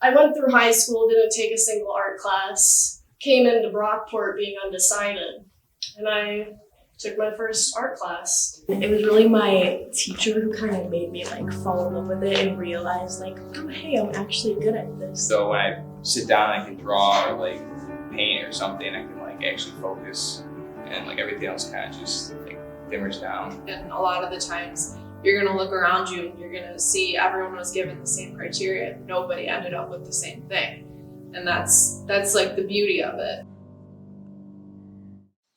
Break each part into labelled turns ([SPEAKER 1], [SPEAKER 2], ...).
[SPEAKER 1] I went through high school, didn't take a single art class, came into Brockport being undecided, and I took my first art class.
[SPEAKER 2] It was really my teacher who kind of made me like fall in love with it and realize like, oh hey, I'm actually good at this.
[SPEAKER 3] So when I sit down, I can draw or like paint or something, I can like actually focus, and like everything else kind of just like dimmers down.
[SPEAKER 4] And a lot of the times you're gonna look around you and you're gonna see everyone was given the same criteria. Nobody ended up with the same thing. And that's like the beauty of it.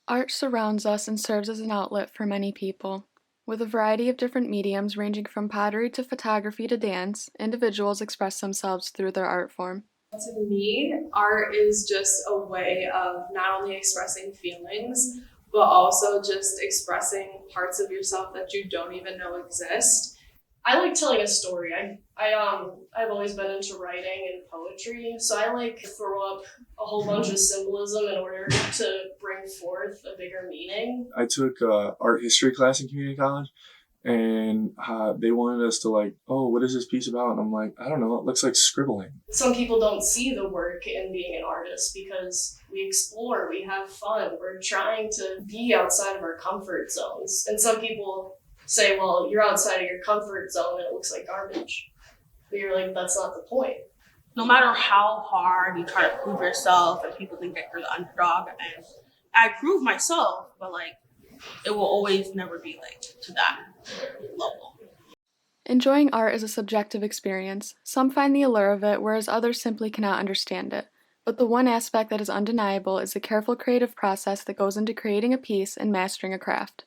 [SPEAKER 5] Art surrounds us and serves as an outlet for many people. With a variety of different mediums ranging from pottery to photography to dance, individuals express themselves through their art form.
[SPEAKER 4] To me, art is just a way of not only expressing feelings, but also just expressing parts of yourself that you don't even know exist.
[SPEAKER 1] I like telling a story. I've always been into writing and poetry, so I like throw up a whole bunch of symbolism in order to bring forth a bigger meaning.
[SPEAKER 6] I took art history class in community college, and they wanted us to like, oh, what is this piece about? And I'm like, I don't know, it looks like scribbling.
[SPEAKER 1] Some people don't see the work in being an artist because we explore, we have fun, we're trying to be outside of our comfort zones. And some people say, well, you're outside of your comfort zone and it looks like garbage. But you're like, that's not the point.
[SPEAKER 7] No matter how hard you try to prove yourself and people think that you're the underdog, and I prove myself, but like it will always never be like to that level.
[SPEAKER 5] Enjoying art is a subjective experience. Some find the allure of it, whereas others simply cannot understand it. But the one aspect that is undeniable is the careful creative process that goes into creating a piece and mastering a craft.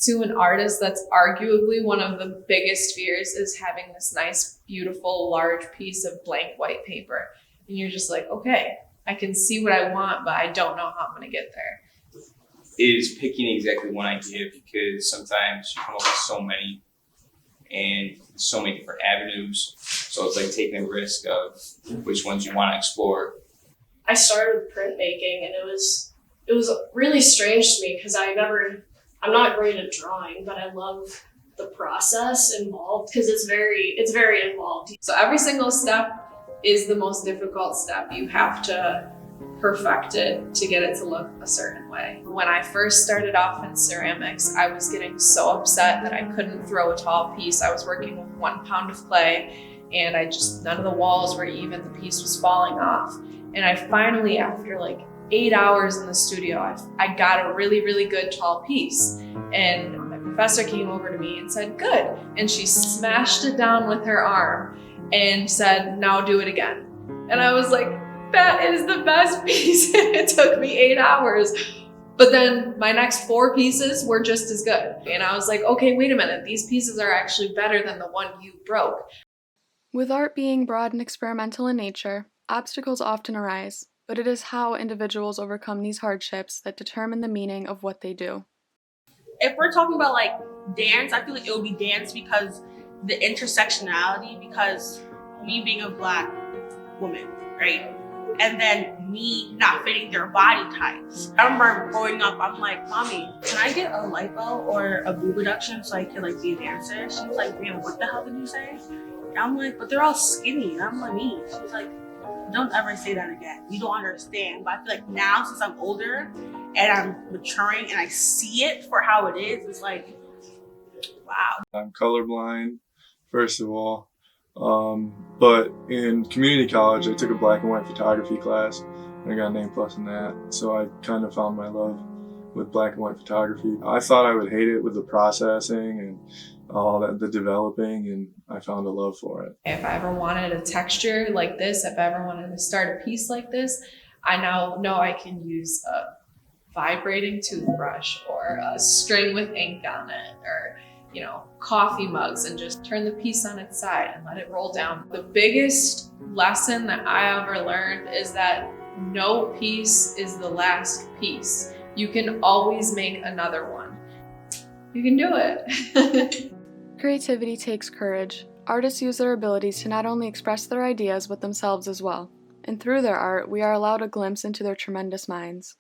[SPEAKER 4] To an artist, that's arguably one of the biggest fears, is having this nice, beautiful, large piece of blank white paper. And you're just like, okay, I can see what I want, but I don't know how I'm going to get there.
[SPEAKER 3] It is picking exactly one idea, because sometimes you come up with so many and so many different avenues. So it's like taking a risk of which ones you want to explore.
[SPEAKER 1] I started with printmaking, and it was really strange to me because I'm not great at drawing, but I love the process involved because it's very involved.
[SPEAKER 4] So every single step is the most difficult step. You have to perfect it to get it to look a certain way. When I first started off in ceramics, I was getting so upset that I couldn't throw a tall piece. I was working with 1 pound of clay, and none of the walls were even, the piece was falling off. And I finally, after like 8 hours in the studio, I got a really, really good tall piece. And my professor came over to me and said, good. And she smashed it down with her arm and said, now do it again. And I was like, that is the best piece. It took me 8 hours. But then my next 4 pieces were just as good. And I was like, okay, wait a minute. These pieces are actually better than the one you broke.
[SPEAKER 5] With art being broad and experimental in nature, obstacles often arise. But it is how individuals overcome these hardships that determine the meaning of what they do.
[SPEAKER 7] If we're talking about like dance, I feel like it would be dance because the intersectionality, because me being a Black woman, right? And then me not fitting their body types. I remember growing up, I'm like, Mommy, can I get a lipo or a boob reduction so I can like be a dancer? She was like, man, what the hell did you say? And I'm like, but they're all skinny. And I'm like, me. She was like, don't ever say that again. You don't understand. But I feel like now, since I'm older and I'm maturing and I see it for how it is, it's like, wow.
[SPEAKER 6] I'm colorblind, first of all. But in community college, I took a black and white photography class, and I got an A+ in that. So I kind of found my love with black and white photography. I thought I would hate it with the processing and all that, the developing, and I found a love for it.
[SPEAKER 4] If I ever wanted a texture like this, if I ever wanted to start a piece like this, I now know I can use a vibrating toothbrush or a string with ink on it, or coffee mugs, and just turn the piece on its side and let it roll down. The biggest lesson that I ever learned is that no piece is the last piece. You can always make another one. You can do it.
[SPEAKER 5] Creativity takes courage. Artists use their abilities to not only express their ideas but themselves as well. And through their art, we are allowed a glimpse into their tremendous minds.